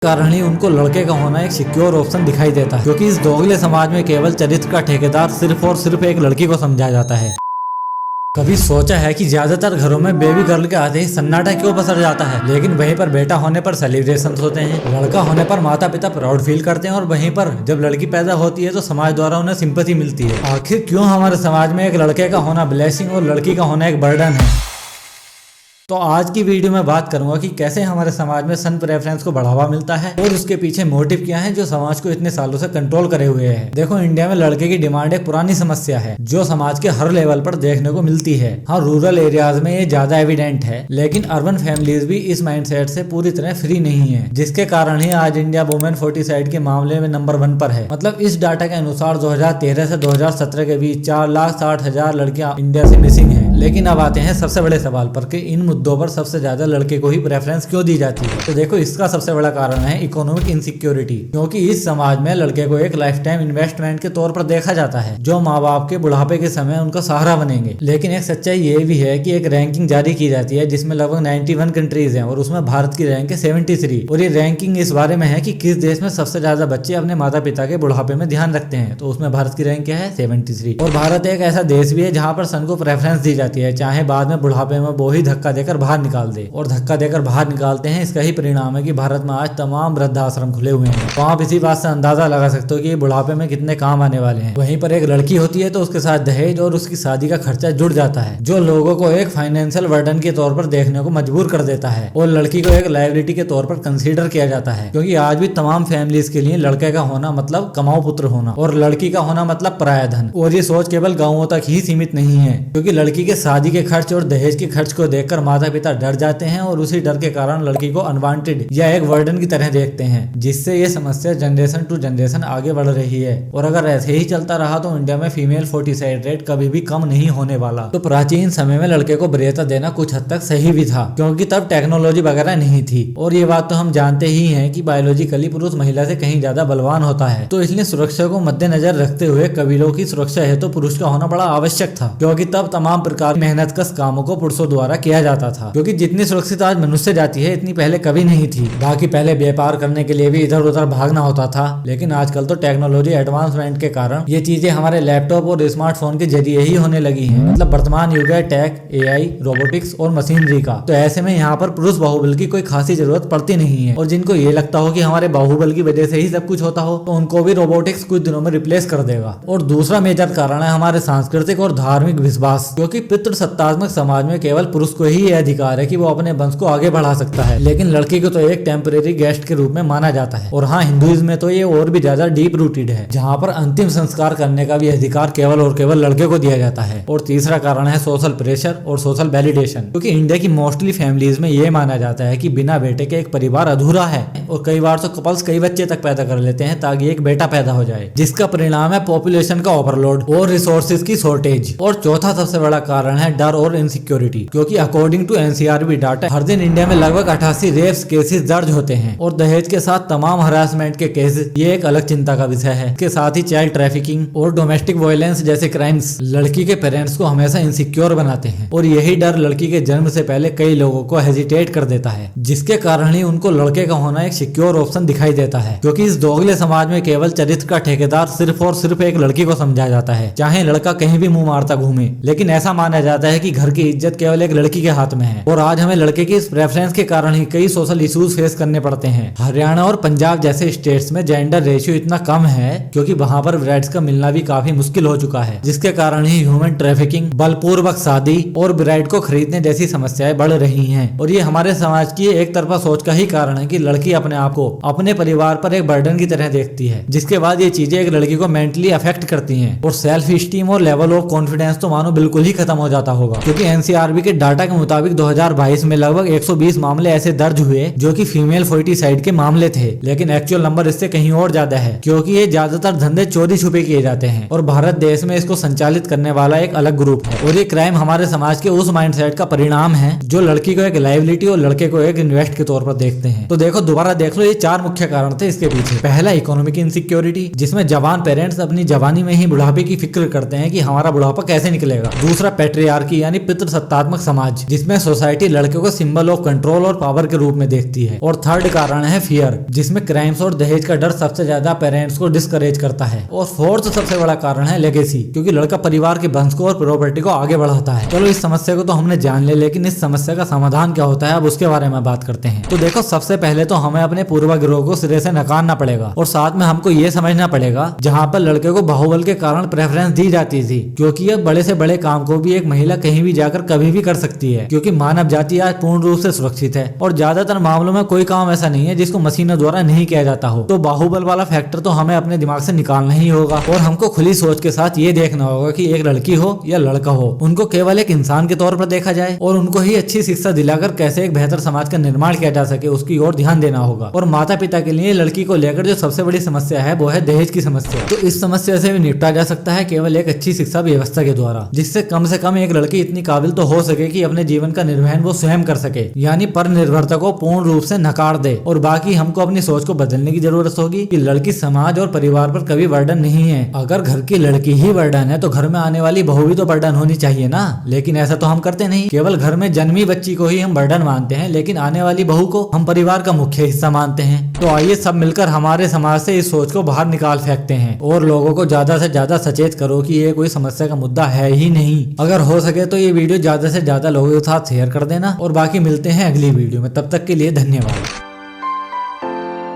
कारण ही उनको लड़के का होना एक सिक्योर ऑप्शन दिखाई देता है, क्योंकि इस दोगले समाज में केवल चरित्र का ठेकेदार सिर्फ और सिर्फ एक लड़की को समझा जाता है। कभी सोचा है कि ज्यादातर घरों में बेबी गर्ल के आते ही सन्नाटा क्यों पसर जाता है, लेकिन वहीं पर बेटा होने पर सेलिब्रेशन होते हैं, लड़का होने पर माता पिता प्राउड फील करते हैं और वहीं पर जब लड़की पैदा होती है तो समाज द्वारा उन्हें सिंपैथी मिलती है। आखिर क्यों हमारे समाज में एक लड़के का होना ब्लेसिंग और लड़की का होना एक बर्डन है? तो आज की वीडियो में बात करूंगा कि कैसे हमारे समाज में सन प्रेफरेंस को बढ़ावा मिलता है और उसके पीछे मोटिव क्या है जो समाज को इतने सालों से कंट्रोल करे हुए है। देखो, इंडिया में लड़के की डिमांड एक पुरानी समस्या है जो समाज के हर लेवल पर देखने को मिलती है। हाँ, रूरल एरियाज में ये ज्यादा एविडेंट है, लेकिन अर्बन फैमिलीज भी इस माइंडसेट से पूरी तरह फ्री नहीं है, जिसके कारण ही आज इंडिया वुमेन फोर्टिसाइड के मामले में नंबर 1 पर है। मतलब इस डाटा के अनुसार 2013 से 2017 के बीच 4,60,000 लड़कियां इंडिया से मिसिंग है। लेकिन अब आते हैं सबसे बड़े सवाल पर कि इन मुद्दों पर सबसे ज्यादा लड़के को ही प्रेफरेंस क्यों दी जाती है। तो देखो, इसका सबसे बड़ा कारण है इकोनॉमिक इनसिक्योरिटी, क्योंकि इस समाज में लड़के को एक लाइफ टाइम इन्वेस्टमेंट के तौर पर देखा जाता है जो माँ बाप के बुढ़ापे के समय उनका सहारा बनेंगे। लेकिन एक सच्चाई ये भी है कि एक रैंकिंग जारी की जाती है जिसमें लगभग 91 कंट्रीज हैं और उसमें भारत की रैंक है 73। और ये रैंकिंग इस बारे में है कि किस देश में सबसे ज्यादा बच्चे अपने माता पिता के बुढ़ापे में ध्यान रखते हैं, तो उसमें भारत की रैंक क्या है 73। और भारत एक ऐसा देश भी है जहाँ पर सन को प्रेफरेंस दी जाती है, चाहे बाद में बुढ़ापे में वो ही धक्का देकर बाहर निकाल दे। और धक्का देकर बाहर निकालते हैं, इसका ही परिणाम है कि भारत में आज तमाम वृद्धाश्रम खुले हुए हैं। तो आप इसी बात से अंदाजा लगा सकते हो कि बुढ़ापे में कितने काम आने वाले हैं। वहीं पर एक लड़की होती है तो उसके साथ दहेज और उसकी शादी का खर्चा जुड़ जाता है, जो लोगों को एक फाइनेंशियल बर्डन के तौर पर देखने को मजबूर कर देता है और लड़की को एक लायबिलिटी के तौर पर कंसीडर किया जाता है, क्योंकि आज भी तमाम फैमिलीज के लिए लड़के का होना मतलब कमाऊ पुत्र होना और लड़की का होना मतलब पराया धन। और ये सोच केवल गाँवों तक ही सीमित नहीं है, क्योंकि लड़की के शादी के खर्च और दहेज के खर्च को देखकर माता पिता डर जाते हैं और उसी डर के कारण लड़की को अनवांटेड या एक बर्डन की तरह देखते हैं, जिससे ये समस्या जनरेशन टू जनरेशन आगे बढ़ रही है। और अगर ऐसे ही चलता रहा तो इंडिया में फीमेल फोर्टिसाइड रेट कभी भी कम नहीं होने वाला। तो प्राचीन समय में लड़के को वरीयता देना कुछ हद तक सही भी था, क्योंकि तब टेक्नोलॉजी वगैरह नहीं थी। और ये बात तो हम जानते ही हैं कि बायोलॉजिकली पुरुष महिला से कहीं ज्यादा बलवान होता है, तो इसलिए सुरक्षा को मद्देनजर रखते हुए कबीलों की सुरक्षा है तो पुरुष का होना बड़ा आवश्यक था, क्योंकि तब तमाम प्रकार की मेहनत कश कामों को पुरुषों द्वारा किया जाता था। क्योंकि जितनी सुरक्षित आज मनुष्य जाती है इतनी पहले कभी नहीं थी। बाकी पहले व्यापार करने के लिए भी इधर उधर भागना होता था, लेकिन आजकल तो टेक्नोलॉजी एडवांसमेंट के कारण ये चीजें हमारे लैपटॉप और स्मार्टफोन के जरिए ही होने लगी हैं। मतलब वर्तमान युग है टेक, एआई, रोबोटिक्स और मशीनरी का। तो ऐसे में यहाँ पर पुरुष बाहुबल की कोई खासी जरूरत पड़ती नहीं है। और जिनको ये लगता हो कि हमारे बाहुबल की वजह से ही सब कुछ होता हो, तो उनको भी रोबोटिक्स कुछ दिनों में रिप्लेस कर देगा। और दूसरा मेजर कारण है हमारे सांस्कृतिक और धार्मिक विश्वास, क्योंकि पितृसत्तात्मक समाज में केवल पुरुष को ही यह अधिकार है कि वो अपने वंश को आगे बढ़ा सकता है, लेकिन लड़की को तो एक टेम्परेरी गेस्ट के रूप में माना जाता है। और हाँ, हिंदुइज्म में तो ये और भी ज्यादा डीप रूटेड है, जहाँ पर अंतिम संस्कार करने का भी अधिकार केवल और केवल लड़के को दिया जाता है। और तीसरा कारण है सोशल प्रेशर और सोशल वैलिडेशन, क्योंकि इंडिया की मोस्टली फैमिलीज में ये माना जाता है कि बिना बेटे के एक परिवार अधूरा है। और कई बार तो कपल्स कई बच्चे तक पैदा कर लेते हैं ताकि एक बेटा पैदा हो जाए, जिसका परिणाम है पॉपुलेशन का ओवरलोड और रिसोर्सेज की शॉर्टेज। और चौथा सबसे बड़ा कारण है डर और इनसिक्योरिटी, क्योंकि अकॉर्डिंग टू एनसीआरबी डाटा हर दिन इंडिया में लगभग 88 रेप्स केसेस दर्ज होते हैं। और दहेज के साथ तमाम हरासमेंट के केसेस ये एक अलग चिंता का विषय है। इसके साथ ही चाइल्ड ट्रैफिकिंग और डोमेस्टिक वायलेंस जैसे क्राइम्स लड़की के पेरेंट्स को हमेशा इनसिक्योर बनाते हैं। और यही डर लड़की के जन्म से पहले कई लोगों को हेजिटेट कर देता है, जिसके कारण ही उनको लड़के का होना एक सिक्योर ऑप्शन दिखाई देता है। क्योंकि इस दोगले समाज में केवल चरित्र का ठेकेदार सिर्फ और सिर्फ एक लड़की को समझा जाता है, चाहे लड़का कहीं भी मुंह मारता घूमे। लेकिन ऐसा माना जाता है कि घर की इज्जत केवल एक लड़की के हाथ में है। और आज हमें लड़के की इस प्रेफरेंस के कारण ही कई सोशल इश्यूज फेस करने पड़ते हैं। हरियाणा और पंजाब जैसे स्टेट्स में जेंडर रेशियो इतना कम है क्योंकि वहां पर ब्राइड्स का मिलना भी काफी मुश्किल हो चुका है, जिसके कारण ही ह्यूमन ट्रैफिकिंग, बलपूर्वक शादी और ब्राइड को खरीदने जैसी समस्याएं बढ़ रही हैं। और ये हमारे समाज की एक तरफा सोच का ही कारण है कि लड़की अपने आप को अपने परिवार पर एक बर्डन की तरह देखती है, जिसके बाद ये चीजें एक लड़की को मेंटली अफेक्ट करती हैं। और सेल्फ स्टीम और लेवल ऑफ कॉन्फिडेंस तो मानो बिल्कुल ही खत्म हो जाता होगा, क्योंकि एनसीआरबी के डाटा के मुताबिक 2022 में लगभग 120 मामले ऐसे दर्ज हुए जो कि फीमेल फोर्टिसाइड के मामले थे। लेकिन एक्चुअल नंबर इससे कहीं और ज्यादा है, क्योंकि ये ज्यादातर धंधे चोरी छुपे किए जाते हैं और भारत देश में इसको संचालित करने वाला एक अलग ग्रुप है। और ये क्राइम हमारे समाज के उस माइंडसेट का परिणाम है जो लड़की को एक लायबिलिटी और लड़के को एक इन्वेस्ट के तौर पर देखते हैं। तो देखो, दोबारा देख लो, ये 4 मुख्य कारण थे इसके पीछे। पहला, इकोनॉमिक इनसिक्योरिटी, जिसमें जवान पेरेंट्स अपनी जवानी में ही बुढ़ापे की फिक्र करते हैं कि हमारा बुढ़ापा कैसे निकलेगा। दूसरा, पैट्रियार्की यानी पितृसत्तात्मक समाज, जिसमें सोसाइटी लड़के को सिंबल ऑफ कंट्रोल और पावर के रूप में देखती है। और थर्ड कारण है फियर, जिसमें क्राइम्स और दहेज का डर सबसे ज्यादा पेरेंट्स को डिस्करेज करता है। और फोर्थ सबसे बड़ा कारण है लेगेसी, क्योंकि लड़का परिवार के वंश को और प्रॉपर्टी को आगे बढ़ाता है। चलो इस समस्या को तो हमने जान लिया, लेकिन इस समस्या का समाधान क्या होता है अब उसके बारे में बात करते हैं। तो देखो, सबसे पहले तो हमें अपने पूर्वग्रहों को सिरे से नकारना पड़ेगा और साथ में हमको ये समझना पड़ेगा जहाँ पर लड़के को बाहुबल के कारण प्रेफरेंस दी जाती थी, क्योंकि यह बड़े से बड़े काम को भी एक महिला कहीं भी जाकर कभी भी कर सकती है, क्योंकि मानव जाति आज पूर्ण रूप से सुरक्षित है और ज्यादातर मामलों में कोई काम ऐसा नहीं है जिसको मशीनों द्वारा नहीं किया जाता हो। तो बाहुबल वाला फैक्टर तो हमें अपने दिमाग से निकालना ही होगा और हमको खुली सोच के साथ ये देखना होगा कि एक लड़की हो या लड़का हो, उनको केवल एक इंसान के तौर पर देखा जाए और उनको ही अच्छी शिक्षा दिलाकर कैसे एक बेहतर समाज का निर्माण किया जा सके उसकी ओर ध्यान देना होगा। और माता पिता के लिए लड़की को लेकर जो सबसे बड़ी समस्या है वो है दहेज की समस्या। तो इस समस्या से भी निपटा जा सकता है केवल एक अच्छी शिक्षा व्यवस्था के द्वारा, जिससे कम से कम एक लड़की इतनी काबिल तो हो सके कि अपने जीवन का निर्वहन वो स्वयं कर सके, यानी पर निर्भरता को पूर्ण रूप से नकार दे। और बाकी हमको अपनी सोच को बदलने की जरूरत होगी कि लड़की समाज और परिवार पर कभी बर्डन नहीं है। अगर घर की लड़की ही बर्डन है तो घर में आने वाली बहू भी तो बर्डन होनी चाहिए ना, लेकिन ऐसा तो हम करते नहीं। केवल घर में जन्मी बच्ची को ही हम बर्डन मानते हैं, लेकिन आने वाली बहू को हम परिवार का मुख्य हिस्सा मानते हैं। तो आइए सब मिलकर हमारे समाज से इस सोच को बाहर निकाल फेंकते हैं और लोगों को ज्यादा से ज्यादा सचेत करो कि ये कोई समस्या का मुद्दा है ही नहीं। अगर हो सके तो ये वीडियो ज्यादा से ज्यादा लोगों के साथ शेयर कर देना और बाकी मिलते हैं अगली वीडियो में। तब तक के लिए धन्यवाद।